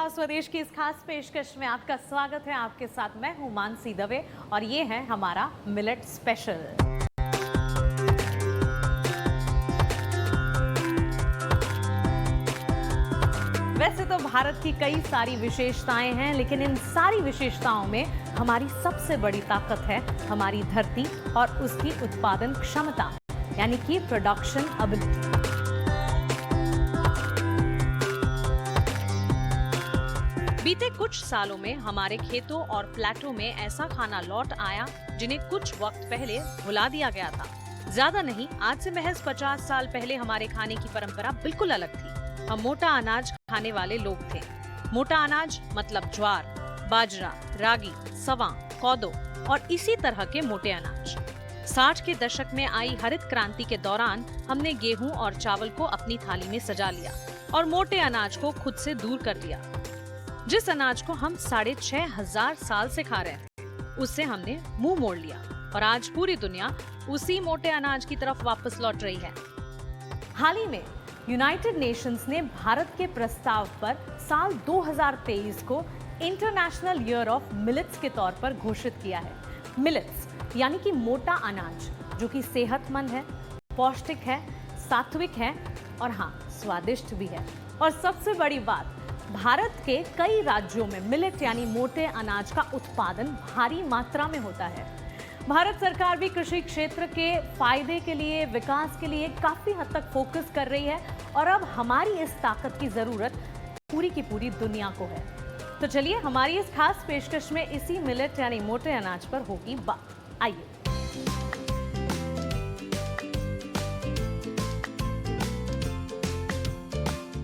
स्वदेश की इस खास पेशकश में आपका स्वागत है। आपके साथ मैं हूं मानसी दवे और ये है हमारा मिलेट स्पेशल। वैसे तो भारत की कई सारी विशेषताएं हैं, लेकिन इन सारी विशेषताओं में हमारी सबसे बड़ी ताकत है हमारी धरती और उसकी उत्पादन क्षमता, यानी कि प्रोडक्शन एबिलिटी। बीते कुछ सालों में हमारे खेतों और फ्लैटों में ऐसा खाना लौट आया जिन्हें कुछ वक्त पहले भुला दिया गया था। ज्यादा नहीं, आज से महज 50 साल पहले हमारे खाने की परंपरा बिल्कुल अलग थी। हम मोटा अनाज खाने वाले लोग थे। मोटा अनाज मतलब ज्वार, बाजरा, रागी, सवा, कोदो और इसी तरह के मोटे अनाज। 60 के दशक में आई हरित क्रांति के दौरान हमने गेहूं और चावल को अपनी थाली में सजा लिया और मोटे अनाज को खुद से दूर कर दिया। जिस अनाज को हम 6500 साल से खा रहे हैं, उससे हमने मुंह मोड़ लिया और आज पूरी दुनिया उसी मोटे अनाज की तरफ वापस लौट रही है। हाल ही में यूनाइटेड नेशंस ने भारत के प्रस्ताव पर साल 2023 को इंटरनेशनल ईयर ऑफ मिलेट्स के तौर पर घोषित किया है। मिलेट्स यानी कि मोटा अनाज, जो कि सेहतमंद है, पौष्टिक है, सात्विक है और हाँ, स्वादिष्ट भी है। और सबसे बड़ी बात, भारत के कई राज्यों में मिलेट यानी मोटे अनाज का उत्पादन भारी मात्रा में होता है। भारत सरकार भी कृषि क्षेत्र के फायदे के लिए, विकास के लिए काफी हद तक फोकस कर रही है और अब हमारी इस ताकत की जरूरत पूरी की पूरी दुनिया को है। तो चलिए हमारी इस खास पेशकश में इसी मिलेट यानी मोटे अनाज पर होगी बात। आइए।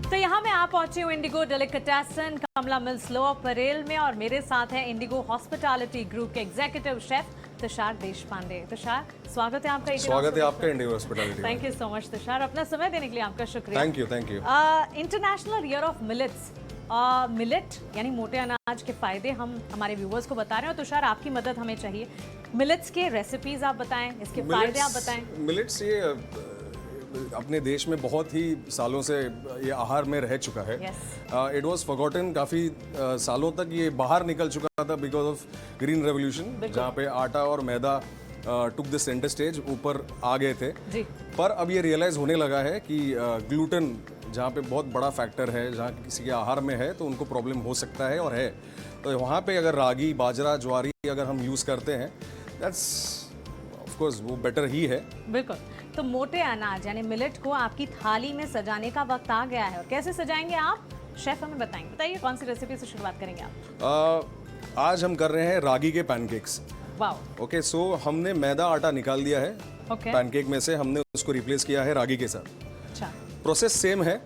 तो यहाँ मैं आप पहुंची हूँ इंडिगो डेलिकेटेसन कमला मिल्स लोअर परेल में और मेरे साथ है इंडिगो हॉस्पिटैलिटी ग्रुप के एग्जीक्यूटिव शेफ तुषार देशपांडे। तुषार, स्वागत है आपका। स्वागत है आपका Indigo hospitality. Thank you so much Tushar, अपना समय देने के लिए आपका शुक्रिया। Thank you international year of millets, millet यानी मोटे अनाज के फायदे हम हमारे व्यूवर्स को बता रहे हैं और तुषार आपकी मदद हमें चाहिए। मिलेट्स के रेसिपीज आप बताएं, इसके फायदे आप बताएं। मिलेट्स ये अपने देश में बहुत ही सालों से ये आहार में रह चुका है। इट वाज फॉरगॉटन, काफ़ी सालों तक ये बाहर निकल चुका था बिकॉज ऑफ ग्रीन रेवोल्यूशन, जहाँ पे आटा और मैदा टुक द सेंटर स्टेज, ऊपर आ गए थे जी। पर अब ये रियलाइज होने लगा है कि ग्लूटेन जहाँ पे बहुत बड़ा फैक्टर है, जहाँ किसी के आहार में है तो उनको प्रॉब्लम हो सकता है और है। तो वहाँ पे अगर रागी, बाजरा, ज्वारी अगर हम यूज़ करते हैं, दैट्स ऑफ कोर्स वो बेटर ही है। बिल्कुल। तो मोटे अनाज यानी मिलेट को आपकी थाली में सजाने का वक्त आ गया है। और कैसे सजाएंगे आप, शेफ हमें बताएंगे। बताइए कौन सी रेसिपी से शुरुआत करेंगे आप? आज हम कर रहे हैं रागी के पैनकेक्स। वाओ। ओके, सो हमने मैदा आटा निकाल दिया है पैनकेक में से, हमने उसको रिप्लेस किया है रागी के साथ। अच्छा। प्रोसेस सेम है,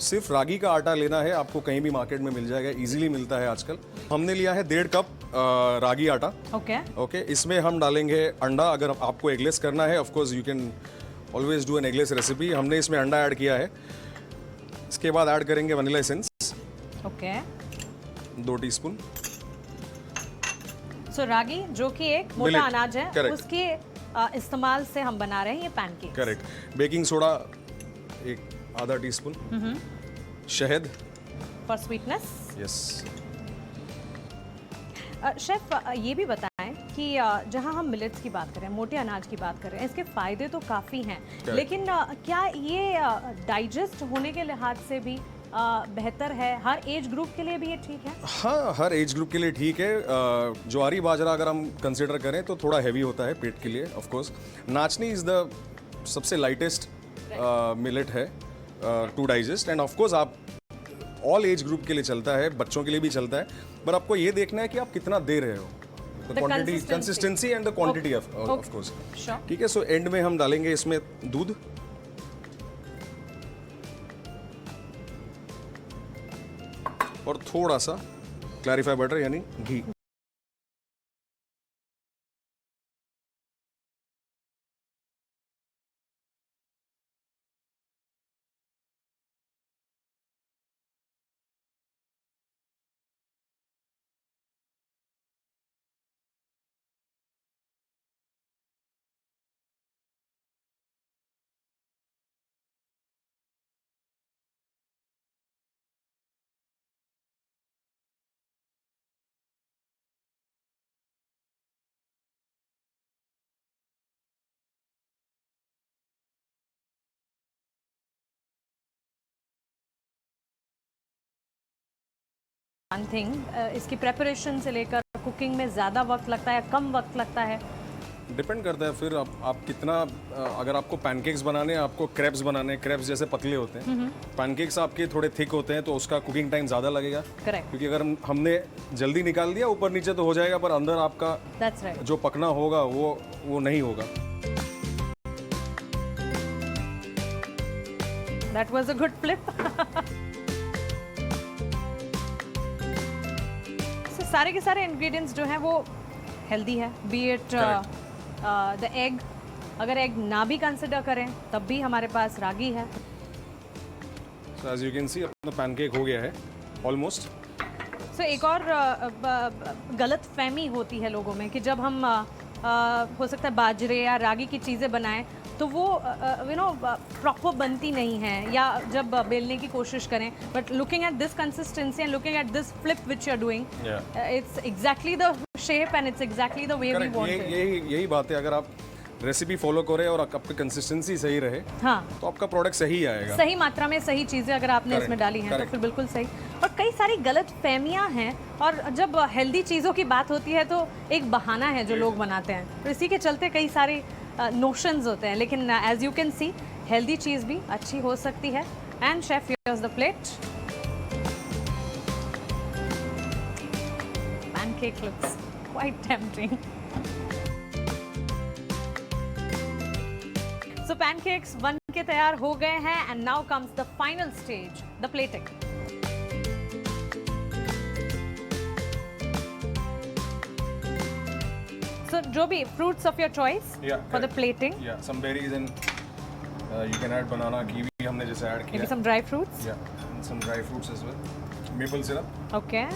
सिर्फ रागी का आटा लेना है, आपको कहीं भी मार्केट में मिल जाएगा, इजीली मिलता है आजकल। हमने लिया है 1.5 कप रागी आटा। ओके, इसमें हम डालेंगे अंडा। अगर आपको एगलेस करना है, of course you can always do an eggless recipe. हमने इसमें अंडा ऐड किया है। इसके बाद ऐड करेंगे vanilla essence. Okay, 2 teaspoon. So ragi जो कि एक मोटा अनाज है, उसके इस्तेमाल से हम बना रहे हैं ये पैनकेक। करेक्ट। बेकिंग सोडा 1 आधा टीस्पून। शहद फॉर स्वीटनेस। यस। शेफ ये भी बताएं कि जहां हम मिलेट्स की बात करें, मोटे अनाज की बात करें, इसके फायदे तो काफ़ी हैं, लेकिन क्या ये डाइजेस्ट होने के लिहाज से भी बेहतर है? हर एज ग्रुप के लिए भी ये ठीक है? हाँ, हर एज ग्रुप के लिए ठीक है। ज्वारी बाजरा अगर हम कंसिडर करें तो थोड़ा हैवी होता है पेट के लिए। Of course nachni is the सबसे लाइटेस्ट मिलेट है to digest, and of course आप ऑल एज ग्रुप के लिए चलता है, बच्चों के लिए भी चलता है। पर आपको ये देखना है कि आप कितना दे रहे हो, quantity, consistency and the quantity of course. ठीक है, सो एंड में हम डालेंगे इसमें दूध और थोड़ा सा क्लैरिफाई बटर यानी घी। वन थिंग, इसकी प्रेपरेशन से लेकर कुकिंग में ज़्यादा वक्त लगता है या कम वक्त लगता है? डिपेंड करता है फिर आप कितना अगर आपको पैनकेक्स बनाने हैं, आपको क्रेप्स बनाने हैं, क्रेप्स जैसे पतले होते हैं, पैनकेक्स आपके थोड़े थिक होते हैं तो उसका कुकिंग टाइम ज़्यादा लगेगा। करेक्ट, क्योंकि अगर हमने जल्दी निकाल दिया ऊपर नीचे तो हो जाएगा, पर अंदर आपका दैट्स राइट। जो पकना होगा वो नहीं होगा। That was a good flip. सारे के सारे इंग्रेडिएंट्स जो हैं वो हेल्दी है, बी इट द एग। अगर एग ना भी कंसिडर करें तब भी हमारे पास रागी है। So as you can see अपना पैनकेक हो गया है ऑलमोस्ट। सो एक और गलत फहमी होती है लोगों में कि जब हम हो सकता है बाजरे या रागी की चीज़ें बनाएं तो वो प्रॉपर बनती नहीं है, या जब बेलने की कोशिश करें, but looking at this consistency and looking at this flip which you are doing, it's exactly the shape and it's exactly the way we want it. यही बात है, अगर आप रेसिपी फॉलो करें और आपकी कंसिस्टेंसी सही रहे, हाँ, तो आपका प्रोडक्ट सही आएगा। सही मात्रा में सही चीज़ें अगर आपने इसमें डाली हैं तो फिर बिल्कुल सही। और कई सारी गलत फहमियाँ हैं, और जब हेल्दी चीज़ों की बात होती है तो एक बहाना है जो लोग बनाते हैं, तो इसी के चलते कई सारे नोशंस होते हैं। लेकिन as you can see healthy चीज़ भी अच्छी हो सकती है। And chef, here's the plate. Pancake looks quite tempting. So pancakes बन के तैयार हो गए हैं and now comes the final stage, the plating. So, जो भी fruits of your choice for the plating. Yeah, some berries and you can add banana, kiwi हमने जैसे ऐड किया. Maybe some dry fruits. Yeah, and some dry fruits as well. Maple syrup. Okay.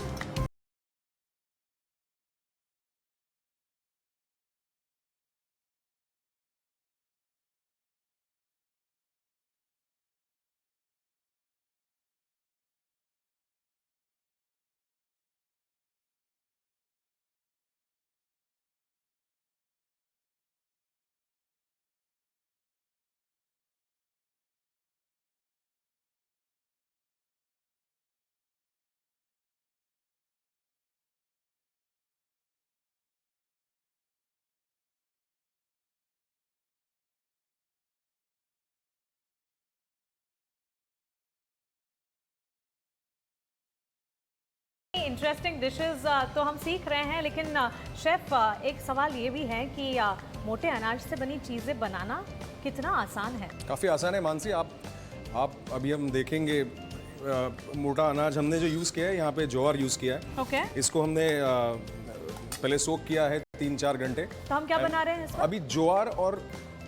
Interesting dishes तो हम सीख रहे हैं, लेकिन chef एक सवाल ये भी है कि मोटे अनाज से बनी चीज़ें बनाना कितना आसान है? काफ़ी आसान है मानसी। आप अभी हम देखेंगे मोटा अनाज हमने जो यूज़ किया है, यहाँ पे ज्वार यूज़ किया है। ओके। इसको हमने पहले सोक किया है 3-4 घंटे। तो हम क्या बना रहे हैं इसमें? अभी ज्वार और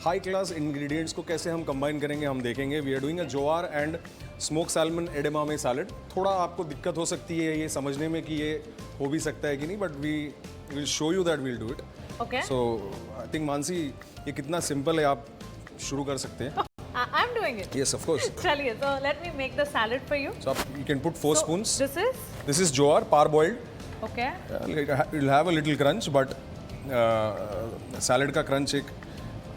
हाई क्लास इंग्रेडिएंट्स को कैसे हम कंबाइन करेंगे हम देखेंगे। We are doing a jowar and smoke salmon edamame salad. थोड़ा आपको दिक्कत हो सकती है ये समझने में कि ये हो भी सकता है कि नहीं, but we will show you that we'll do it. Okay. So I think Mansi ये कितना सिंपल है, आप शुरू कर सकते हैं। I am doing it. Yes, of course. चलिए, so let me make the salad for you. So you can put 4 spoons. This is jowar, parboiled. okay. It'll have a little crunch, but salad का crunch एक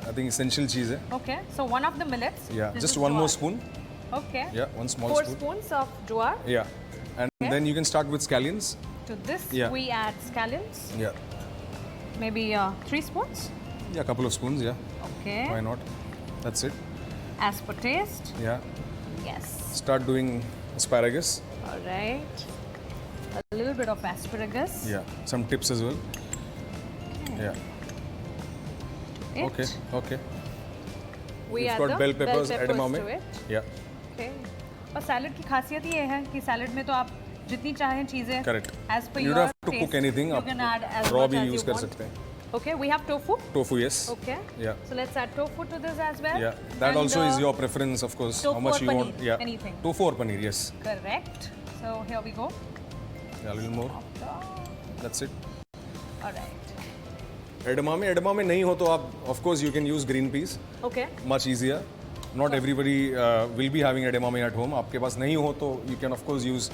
I think essential चीज़ है. Okay. So one of the millets. Yeah, This just is one more jowar. spoon. Okay. Yeah, one small 4 spoon. spoons of jowar. Yeah, and then you can start with scallions. To this Yeah. we add scallions. Yeah, Maybe 3 spoons. yeah, couple of spoons. Yeah, Okay. why not? That's it. As per taste. Yeah, Yes. start doing asparagus. All right. A little bit of asparagus. Yeah, some tips as well. Yeah. It. Okay. Okay. We You've add got the bell peppers, edamame. to it. Yeah. Okay. और salad की खासियत ये है कि salad में तो आप जितनी चाहें चीजें Correct. as per You your don't have to taste, cook anything. you आप can add as raw much भी as use you कर want. सकते हैं. Okay, we have tofu. Tofu, yes. Okay. Yeah. So let's add tofu to this as well. Yeah, that And, also is your preference, of course. tofu How much or you paneer, want? Yeah. anything. Tofu or paneer, yes. Correct. So here we go. Yeah, a little more. That's it. All right. Edamame नहीं हो तो आप, of course, you can use green peas. Okay. Much easier. Not everybody will be having edamame at home. आपके पास नहीं हो तो you can of course use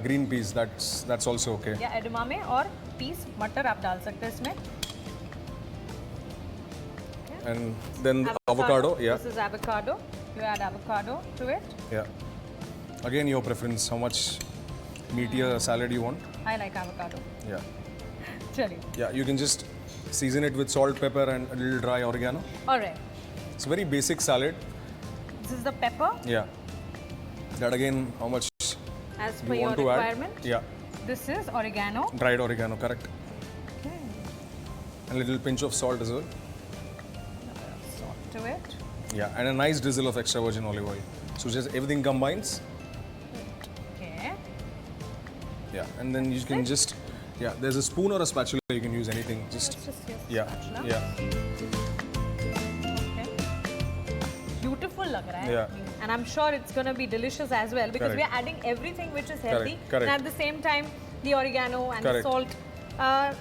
green peas. That's also okay. या edamame और पीस मटर आप डाल सकते हैं इसमें. And then avocado. Yeah. This is avocado. You add avocado to it. Yeah. Again, your preference. How much meatier salad you want. I like avocado. Yeah. चलिए. Yeah, you can just season it with salt, pepper, and a little dry oregano. All right. It's a very basic salad. This is the pepper Yeah. That again, how much as you per your want to requirement. add? Yeah. This is oregano. Dried oregano, correct. Okay. A little pinch of salt as well. Salt to it. Yeah, and a nice drizzle of extra virgin olive oil. So just everything combines. Okay. Yeah, and then you can just, yeah, there's a spoon or a spatula, you can use anything. Just, Let's just use yeah, spatula. yeah, Okay. Beautiful लग रहा है. Yeah. And I'm sure it's going to be delicious as well because we are Correct. adding everything which is healthy. Correct. And at the same time, the oregano and Correct. the salt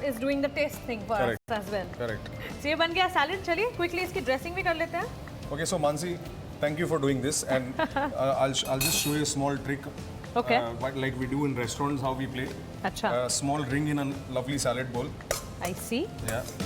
is doing the taste thing for Correct. us as well. correct. So ये बन गया salad. चलिए quickly इसकी dressing भी कर लेते हैं. Okay, so Mansi, thank you for doing this, and I'll just show you a small trick. Okay. But like we do in restaurants, how we play. अच्छा. A small ring in a lovely salad bowl. I see. Yeah.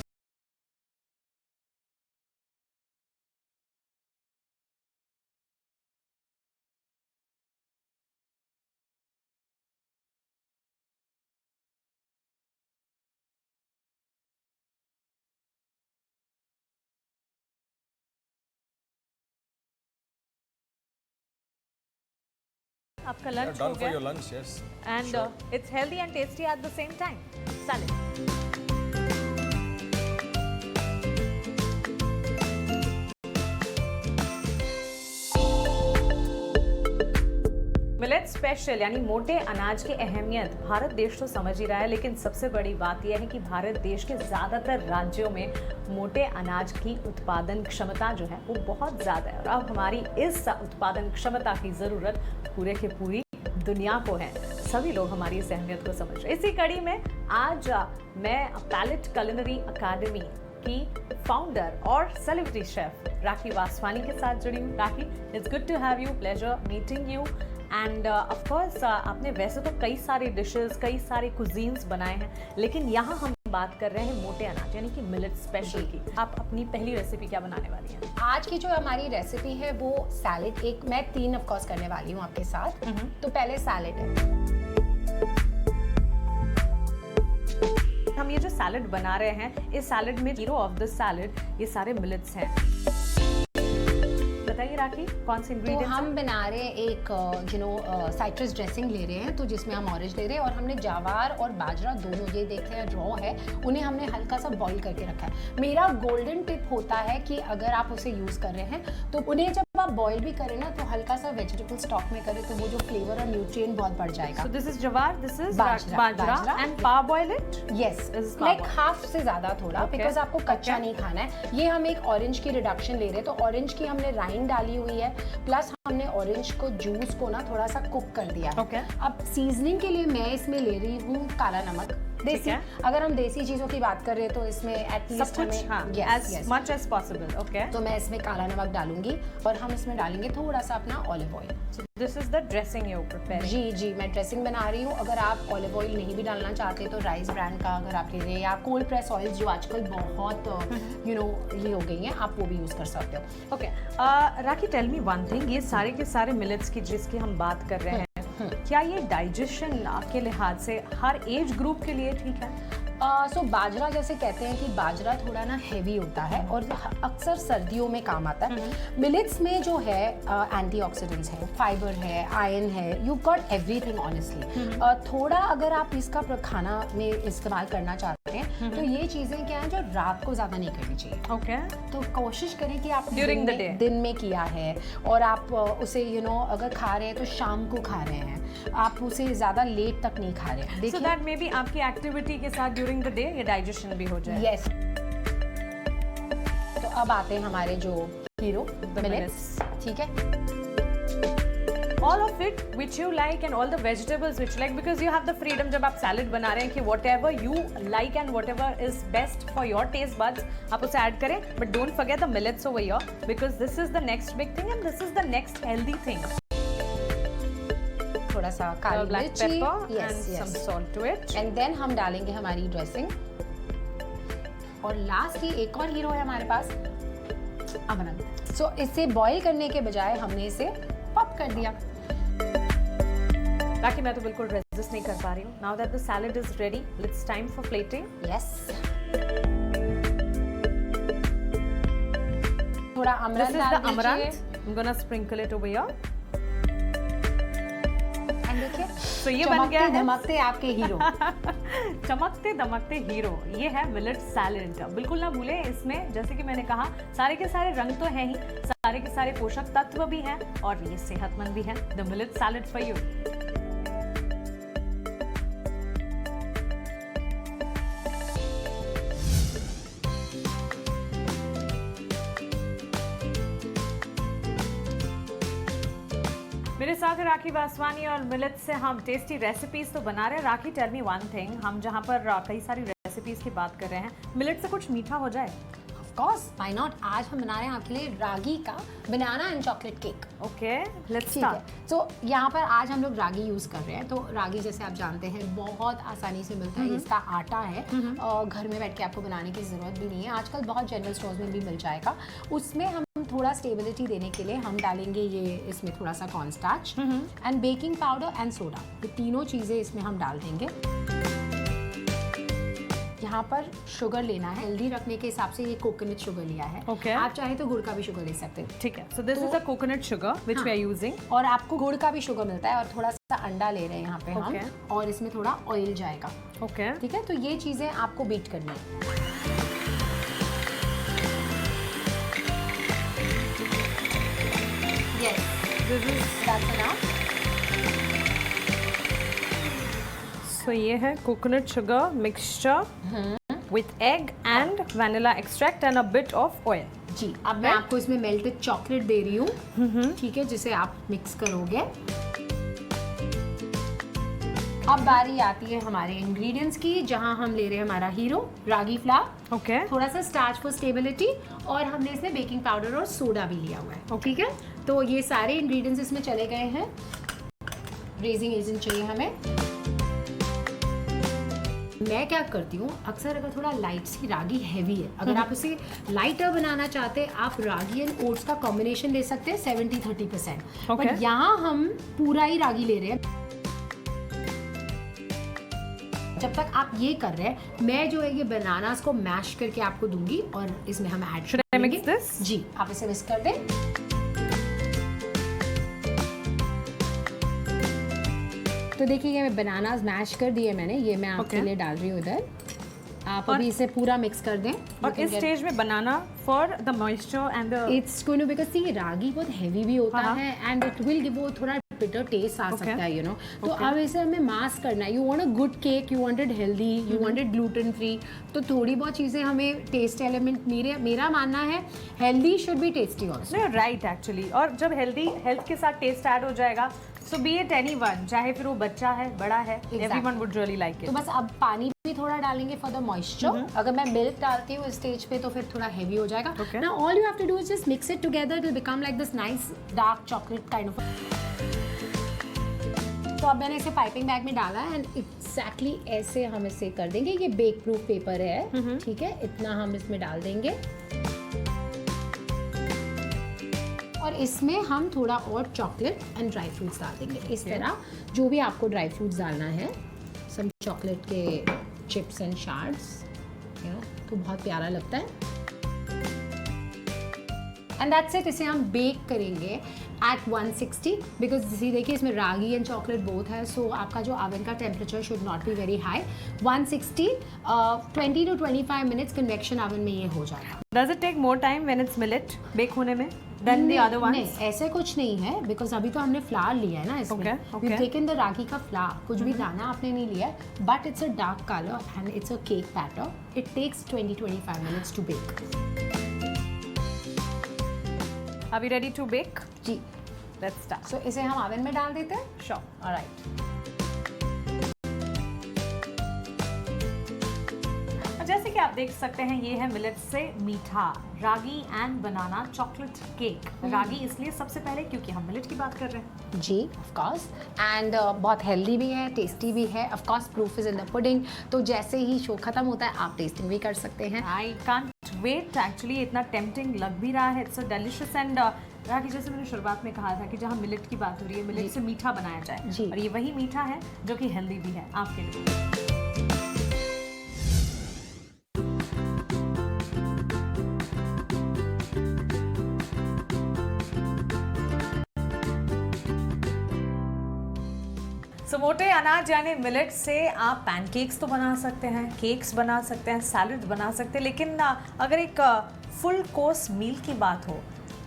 आपका Yeah, lunch हो done for गया. your lunch, yes. And it's healthy and tasty at the same time. Salad. Millet special यानी मोटे अनाज की अहमियत भारत देश तो समझ ही रहा है, लेकिन सबसे बड़ी बात यह है कि भारत देश के ज़्यादातर राज्यों में मोटे अनाज की उत्पादन क्षमता जो है वो बहुत ज़्यादा है और अब हमारी इस उत्पादन क्षमता की ज़रूरत पूरे के पूरी दुनिया को है. सभी लोग हमारी इस अहमियत को समझ रहे हैं. इसी कड़ी में आज मैं पैलेट कुलिनरी अकेडमी की फाउंडर और सेलिब्रिटी शेफ राखी वासवानी के साथ जुड़ी हूँ. Rakhi, it's good to have you, pleasure meeting you. And of course आपने वैसे तो कई सारे डिशेस, कई सारे कुजीन्स बनाए हैं, लेकिन यहाँ हम बात कर रहे हैं मोटे अनाज यानी कि मिलेट स्पेशल की. आप अपनी पहली रेसिपी क्या बनाने वाली हैं? आज की जो हमारी रेसिपी है वो सैलेड, एक मैं 3 ऑफ कोर्स करने वाली हूँ आपके साथ. तो पहले सैलेड है. हम ये जो सैलेड बना रहे हैं, इस सैलेड में हीरो ऑफ द सैलेड ये सारे मिलेट्स हैं. बताइए राखी, कौन से तो इंग्रेडिएंट्स हम बना रहे हैं एक साइट्रस ड्रेसिंग ले रहे हैं, तो जिसमें हम ऑरेंज ले रहे हैं और हमने ज्वार और बाजरा दोनों, ये देखते हैं रॉ है, उन्हें हमने हल्का सा बॉईल करके रखा है. मेरा गोल्डन टिप होता है कि अगर आप उसे यूज़ कर रहे हैं तो उन्हें जब आप बॉईल भी करें ना तो हल्का सा वेजिटेबल स्टॉक में करें, तो वो जो फ्लेवर और न्यूट्रिएंट बहुत बढ़ जाएगा. So this is jawar, this is bajra, bajra bajra. and parboil it. Yes, This is like parboiled. Half से ज़्यादा थोड़ा, Okay. बिकॉज आपको कच्चा नहीं खाना है. ये हम एक ऑरेंज की रिडक्शन ले रहे हैं, तो ऑरेंज की हमने राइन डाली हुई है, प्लस हमने ऑरेंज को जूस को ना थोड़ा सा कुक कर दिया है. Okay. अब सीजनिंग के लिए मैं इसमें ले रही हूँ काला नमक. देसी, है. अगर हम देसी चीज़ों की बात कर रहे हैं तो इसमें सब एटलीस्ट कुछ, हाँ, as much as possible. Okay. तो मैं इसमें काला नमक डालूंगी और हम इसमें डालेंगे थोड़ा सा अपना olive oil. So this is the dressing you're preparing. जी जी, मैं ड्रेसिंग बना रही हूँ. अगर आप ऑलिव ऑयल नहीं भी डालना चाहते तो राइस ब्रांड का अगर आप ले रहे हैं, या कोल्ड प्रेस ऑयल्स जो आजकल बहुत ये हो गई हैं, आप वो भी यूज़ कर सकते हो. Okay. राखी, टेल मी वन थिंग, ये सारे के सारे मिलेट्स की जिसकी हम बात कर रहे हैं, क्या ये डाइजेशन के लिहाज से हर एज ग्रुप के लिए ठीक है? सो बाजरा, जैसे कहते हैं कि बाजरा थोड़ा ना हैवी होता है और अक्सर सर्दियों में काम आता है. मिलेट्स में जो है एंटीऑक्सीडेंट्स है, फाइबर है, आयरन है, यू गॉट एवरीथिंग ऑनेस्टली. थोड़ा अगर आप इसका खाना में इस्तेमाल करना चाहते हैं तो ये चीज़ें क्या हैं जो रात को ज़्यादा नहीं करनी चाहिए. ओके. तो कोशिश करें कि आप During the day. दिन में किया है और आप उसे अगर खा रहे हैं तो शाम को खा रहे हैं, आप उसे ज़्यादा लेट तक नहीं खा रहे हैं. So that maybe आपकी एक्टिविटी के साथ ड्यूरिंग द डे ये डाइजेशन भी हो जाए. यस. तो अब आते हैं हमारे जो हीरो मिलेट्स. ठीक है. All of it which you like and all the vegetables which you like, because you have the freedom जब आप सैलेड बना रहे हैं कि whatever you like and whatever is best for your taste buds आप उसे ऐड करें, but don't forget the millets over here because this is the next big thing and this is the next healthy thing. थोड़ा सा काली Black मिर्ची, pepper and some salt to it. And then हम डालेंगे हमारी dressing. और last ही एक और हीरो है हमारे पास, अमरन. सो इसे बॉईल करने के बजाय हमने इसे पॉप कर दिया. बाकी मैं तो बिल्कुल रेजिस्ट नहीं कर पा रही हूँ. Now that the salad is ready, it's time for plating. Yes, थोड़ा This अमरंथ is डाल the दीजिए. amaranth. I'm gonna sprinkle it over here. And देखिए, तो ये बन गया है धमकते आपके हीरो. चमकते दमकते हीरो. ये है मिलेट सैलेड. बिल्कुल ना भूलें, इसमें जैसे कि मैंने कहा सारे के सारे रंग तो हैं ही, सारे के सारे पोषक तत्व भी हैं और ये सेहतमंद भी हैं. The millet salad for you. मेरे साथ है राखी वासवानी और मिलेट से हम टेस्टी रेसिपीज तो बना रहे हैं. राखी, टेल मी वन थिंग, हम जहाँ पर कई सारी रेसिपीज की बात कर रहे हैं, मिलेट से कुछ मीठा हो जाए? Of course, why not? आज हम बना रहे हैं आपके लिए रागी का banana and chocolate cake. Okay, let's ठीक है. स्टार्ट. तो यहाँ पर आज हम लोग रागी यूज़ कर रहे हैं. तो रागी जैसे आप जानते हैं बहुत आसानी से मिलता है. इसका आटा है और घर में बैठ के आपको बनाने की ज़रूरत भी नहीं है. आजकल बहुत जनरल स्टोर्स में भी मिल जाएगा. उसमें हम थोड़ा स्टेबिलिटी देने के लिए हम डालेंगे ये इसमें थोड़ा सा cornstarch and baking powder and soda. ये तीनों चीज़ें इसमें हम डाल देंगे. यहाँ पर शुगर लेना है. हेल्दी रखने के हिसाब से ये कोकोनट शुगर लिया है. Okay. आप चाहे तो गुड़ का भी शुगर ले सकते हैं. ठीक है. So this is the coconut sugar which we are using. और आपको गुड़ का भी शुगर मिलता है और थोड़ा सा अंडा ले रहे हैं यहाँ पे Okay. हम. और इसमें थोड़ा ऑयल जाएगा. ओके. ठीक है. तो ये चीज़ें आपको बीट करनी है. Yes, this is that's enough. So ये है coconut sugar mixture with egg and vanilla extract and a bit of oil. जी, अब मैं आपको इसमें मेल्टेड चॉकलेट दे रही हूँ. ठीक है, जिसे आप मिक्स करोगे. अब बारी आती है हमारे इंग्रेडिएंट्स की, जहाँ हम ले रहे हैं हमारा हीरो रागी फ्लावर. ओके. थोड़ा सा स्टार्च फॉर स्टेबिलिटी और हमने इसमें बेकिंग पाउडर और सोडा भी लिया हुआ है. ठीक है. तो ये सारे इंग्रेडिएंट्स इसमें चले गए हैं. रेजिंग एजेंट चाहिए हमें. मैं क्या करती हूँ, अक्सर अगर थोड़ा लाइट सी रागी हैवी है, अगर आप इसे लाइटर बनाना चाहते हैं, आप रागी एंड ओट्स का कॉम्बिनेशन ले सकते हैं 70-30%. Okay. बट यहाँ हम पूरा ही रागी ले रहे हैं. जब तक आप ये कर रहे हैं, मैं जो है ये बनानास को मैश करके आपको दूंगी और इसमें हम add Should I mix this? जी, आप इसे मिक्स कर दें. तो देखिए ये बनानास मैश कर दिए मैंने. ये मैं आपके Okay. लिए डाल रही हूँ इधर. आप अभी इसे पूरा मिक्स कर दें. और इस स्टेज में banana for the moisture and the it's going to because see ragi बहुत हैवी भी होता हाँ. है एंड इट विल गिव वो थोड़ा बिटर टेस्ट आ Okay. सकता है, यू नो. तो Okay. अब इसे हमें मास्क करना है. You want a good cake, you wanted healthy, you wanted gluten free. तो थोड़ी बहुत चीज़ें हमें टेस्ट एलिमेंट, मेरा मानना है healthy should be tasty also. Right actually. और जब हेल्थ के साथ टेस्ट ऐड हो जाएगा, सो बी इट एनीवन, चाहे फिर वो बच्चा है, बड़ा है, एवरीवन वुड रियली लाइक तो इट. बस अब पानी भी थोड़ा डालेंगे फॉर द मॉइस्चर. अगर मैं मिल्क डालती हूँ इस स्टेज पे तो फिर थोड़ा हेवी हो जाएगा. Okay. Now all you have to do is just mix it together. It will become like this nice dark chocolate kind of. तो अब मैंने इसे पाइपिंग बैग में डाला है एंड एग्जैक्टली ऐसे हम इसे कर देंगे. ये बेक प्रूफ पेपर है. ठीक है, इतना हम इसमें डाल देंगे और इसमें हम थोड़ा और चॉकलेट एंड ड्राई फ्रूट्स डाल देंगे. इस तरह जो भी आपको ड्राई फ्रूट्स डालना है, सम चॉकलेट के chips and shards, you know, तो बहुत प्यारा लगता है. And that's it. इसे हम बेक करेंगे एट 160 बिकॉज देखिए इसमें रागी एंड चॉकलेट बोथ है. सो आपका जो ओवन का temperature should not be very high. 160 20 to 25 minutes convection oven में ये हो जाएगा. Does it take more time when it's millet bake होने में देन द अदर वंस? नहीं, ऐसे कुछ नहीं है बिकॉज अभी तो हमने फ्लावर लिया है ना इसमें. Okay. We taken the ragi का फ्लावर. कुछ भी दाना आपने नहीं लिया है, but it's a dark colour and it's a cake batter. It takes 20-25 minutes to bake. Are we ready to bake? जी. Let's start. सो इसे हम ओवन में डाल देते हैं. Sure. ऑलराइट. जैसे कि आप देख सकते हैं, ये है मिलेट से मीठा रागी एंड बनाना चॉकलेट केक. रागी इसलिए सबसे पहले क्योंकि हम मिलेट की बात कर रहे हैं. जी, ऑफ कोर्स. एंड बहुत हेल्दी भी है, टेस्टी भी है. Of course proof is in the pudding. तो जैसे ही शो खत्म होता है आप टेस्टिंग भी कर सकते हैं. I can't wait. एक्चुअली इतना टेम्पटिंग लग भी रहा है. It's so delicious and Rakhi, जैसे मैंने शुरुआत में कहा था कि जहाँ मिलेट की बात हो रही है, मिलेट से मीठा बनाया जाए जी। और ये वही मीठा है जो कि हेल्दी भी है आपके लिए। So, मोटे अनाज यानी मिलेट से आप पैनकेक्स तो बना सकते हैं, केक्स बना सकते हैं, सैलड बना सकते हैं, लेकिन अगर एक फुल कोर्स मील की बात हो,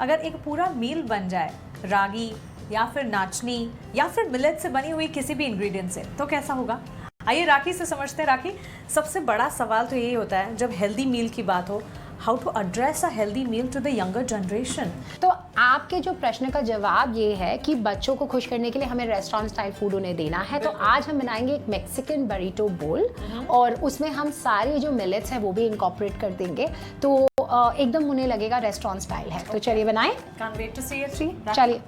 अगर एक पूरा मील बन जाए रागी या फिर नाचनी या फिर मिलेट से बनी हुई किसी भी इंग्रेडिएंट से, तो कैसा होगा? आइए राखी से समझते हैं। राखी, सबसे बड़ा सवाल तो यही होता है जब हेल्दी मील की बात हो, how to address a healthy meal to the younger generation. तो आपके जो प्रश्न का जवाब ये है कि बच्चों को खुश करने के लिए हमें रेस्टोरेंट स्टाइल फूड उन्हें देना है। तो आज हम बनाएंगे एक मैक्सिकन बरीटो बोल और उसमें हम सारे जो मिलेट्स हैं वो भी इनकॉर्पोरेट कर देंगे, तो एकदम उन्हें लगेगा रेस्टोरेंट स्टाइल है। तो चलिए बनाएं। Can't wait to see it. चलिए,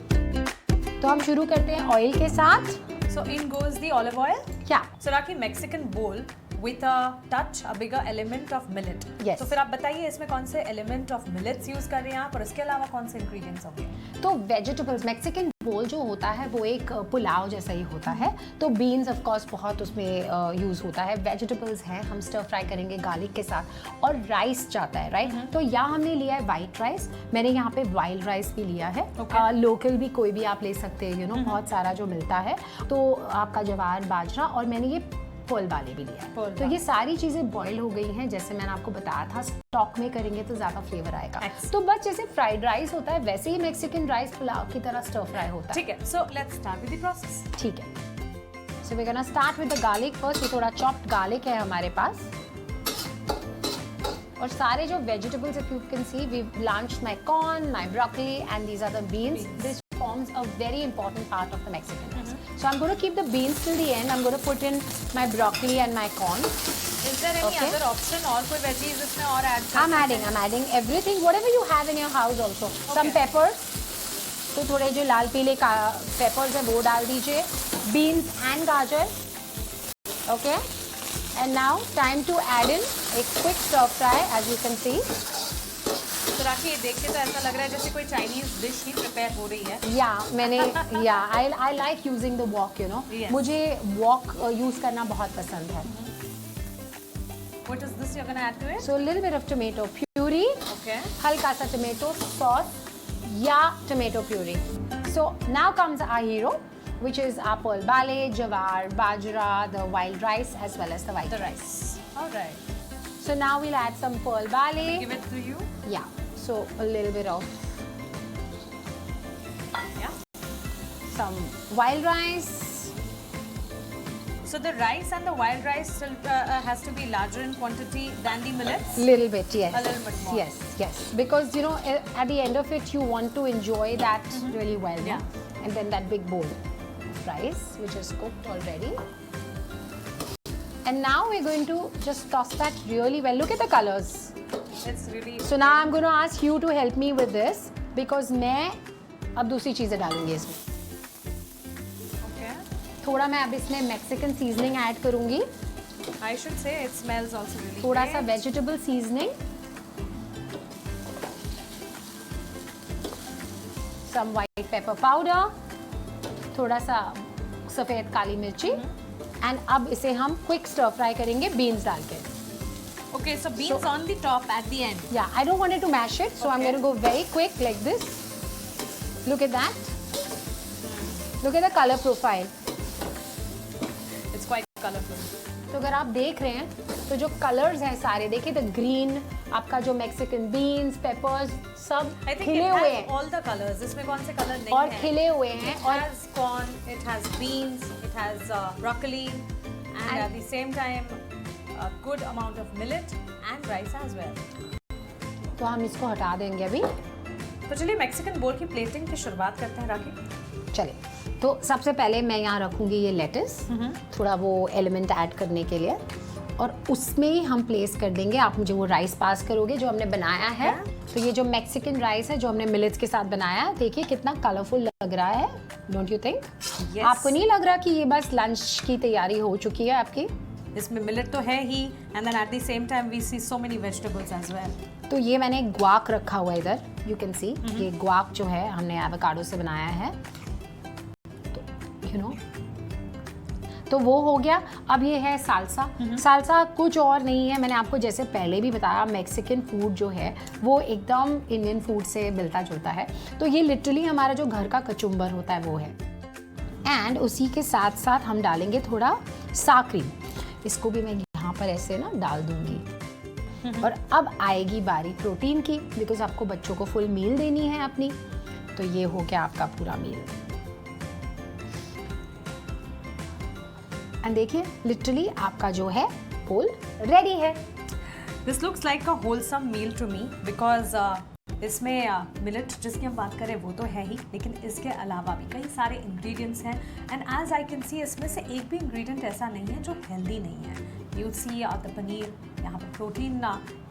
तो हम शुरू करते हैं ऑयल के साथ। So in goes the olive oil. क्या? So Rakhi, Mexican bowl with a touch, a bigger element of millet. Yes. तो फिर आप बताइए इसमें कौन से element of millets यूज कर रहे हैं आप और इसके अलावा कौन से ingredients होंगे? तो वेजिटेबल्स, मैक्सिकन बोल जो होता है वो एक पुलाव जैसा ही होता है, तो बीन्स ऑफ कोर्स बहुत उसमें यूज़ होता है। वेजिटेबल्स हैं, हम स्टर फ्राई करेंगे गार्लिक के साथ, और राइस जाता है, राइट? तो यहाँ हमने लिया है वाइट राइस, मैंने यहाँ पे वाइल्ड राइस भी लिया है। लोकल भी कोई भी आप ले सकते हैं, बहुत सारा जो मिलता है। तो आपका ज्वार, बाजरा, और मैंने ये पर्ल बाले भी लिया है। तो ये सारी चीज़ें बॉईल हो गई हैं, जैसे मैंने आपको बताया था स्टॉक में करेंगे तो ज़्यादा फ्लेवर आएगा। तो बस जैसे फ्राइड राइस होता है वैसे ही मैक्सिकन राइस पुलाव की तरह स्टर फ्राई होता है। ठीक है, so let's start with the process. ठीक है, so we gonna start with the garlic first. ये थोड़ा चॉप्ड गार्लिक है हमारे पास, और सारे जो vegetables, if you can see, we blanched my corn, my broccoli, and these are the beans. This forms a very important part of the Mexican rice. So I'm going to keep the beans till the end. I'm going to put in my broccoli and my corn. Is there any other option और कोई veggies इसमें और add कर? I'm adding everything, whatever you have in your house also. Some peppers. तो थोड़े जो लाल पीले papers है वो डाल दीजिए, बीन्स एंड गाजर। Okay. And now time to add in a quick stir fry, as you can see. तो राखी, ये देख के तो ऐसा लग रहा है जैसे कोई चाइनीज डिश ही प्रिपेयर हो रही है। I like using the wok, you know. Yes. मुझे wok यूज करना बहुत पसंद है। What is this you're gonna add to it? So a little bit of tomato puree. Okay. हल्का सा tomato sauce या tomato puree. So now comes our hero, which is our pearl bale, jawar, bajra, the wild rice, as well as the white rice. All right. So now we'll add some pearl bale. Give it to you. Yeah. So a little bit of some wild rice. So the rice and the wild rice still has to be larger in quantity than the millets. Little bit, yes. A little bit more. Yes. Because at the end of it, you want to enjoy that really well. Yeah. No? And then that big bowl of rice, which is cooked already. And now we're going to just toss that really well. Look at the colors. It's really. So now I'm going to ask you to help me with this, because मैं अब दूसरी चीज़ें डालूंगी इसमें। Okay. थोड़ा मैं अब इसमें मैक्सिकन सीजनिंग ऐड करूंगी, I should say it smells also really. थोड़ा सा great. Vegetable seasoning, some white pepper powder, थोड़ा सा सफ़ेद काली मिर्ची, एंड अब इसे हम क्विक स्टर फ्राई करेंगे बीन्स डाल के। Okay, so beans on the top at the end. Yeah, I don't want it to mash it, so I'm Okay. going to go very quick like this. Look at that. Look at the color profile. It's quite colorful. तो अगर आप देख रहे हैं तो जो colours हैं सारे, देखिए, द ग्रीन, आपका जो मैक्सिकन बीन्स, पेपर्स, सब I think खिले it हुए has हैं all the colors. इसमें कौन से color नहीं और हैं? खिले हुए हैं, It और has corn, it has beans, it has broccoli, and at the same time a good amount of millet and rice as well. तो हम इसको हटा देंगे अभी। तो चलिए मैक्सिकन बोल की प्लेटिंग की शुरुआत करते हैं राखी। चलिए, तो सबसे पहले मैं यहाँ रखूँगी ये लेटस, थोड़ा वो एलिमेंट ऐड करने के लिए, और उसमें ही हम प्लेस कर देंगे। आप मुझे वो राइस पास करोगे जो हमने बनाया है। तो ये जो मैक्सिकन राइस है जो हमने मिलेट्स के साथ बनाया है, देखिए कितना कलरफुल लग रहा है, डोंट यू थिंक? Yes. आपको नहीं लग रहा कि ये बस लंच की तैयारी हो चुकी है आपकी? इसमें मिलेट तो है ही and then at the same time we see so many vegetables as well. तो ये मैंने ग्वाक रखा हुआ है इधर, यू कैन सी ये ग्वाक जो है हमने एवोकाडो से बनाया है, तो यू नो तो वो हो गया। अब ये है साल्सा। साल्सा कुछ और नहीं है, मैंने आपको जैसे पहले भी बताया मैक्सिकन फूड जो है वो एकदम इंडियन फूड से मिलता जुलता है। तो ये लिटरली हमारा जो घर का कचुम्बर होता है वो है। एंड उसी के साथ साथ हम डालेंगे थोड़ा साकरी, इसको भी मैं यहाँ पर ऐसे ना डाल दूंगी। और अब आएगी बारी प्रोटीन की, बिकॉज आपको बच्चों को फुल मील देनी है अपनी। तो ये हो गया आपका पूरा मील। एंड देखिए लिटरली आपका जो है बोल रेडी है। This looks like a wholesome meal to me because इसमें मिलेट जिसकी हम बात करें वो तो है ही, लेकिन इसके अलावा भी कई सारे इंग्रेडिएंट्स हैं and as I can see इसमें से एक भी इंग्रेडिएंट ऐसा नहीं है जो हेल्दी नहीं है। यू सी द पनीर, यहाँ पर प्रोटीन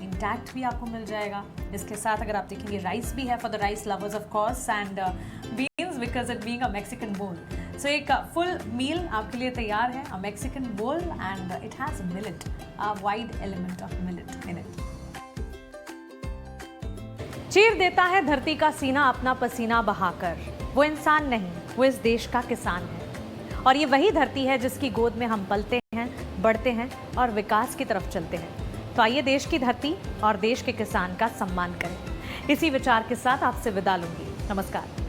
इंटैक्ट भी आपको मिल जाएगा। इसके साथ अगर आप देखेंगे राइस भी है for the rice lovers of course and beans because it being a Mexican बोल। सो एक फुल मील आपके लिए तैयार है, अ मैक्सिकन बोल and it has millet, a wide element of millet in it. चीर देता है धरती का सीना अपना पसीना बहाकर, वो इंसान नहीं वो इस देश का किसान है। और ये वही धरती है जिसकी गोद में हम पलते हैं, बढ़ते हैं और विकास की तरफ चलते हैं। तो आइए देश की धरती और देश के किसान का सम्मान करें। इसी विचार के साथ आपसे विदा लूंगी। नमस्कार।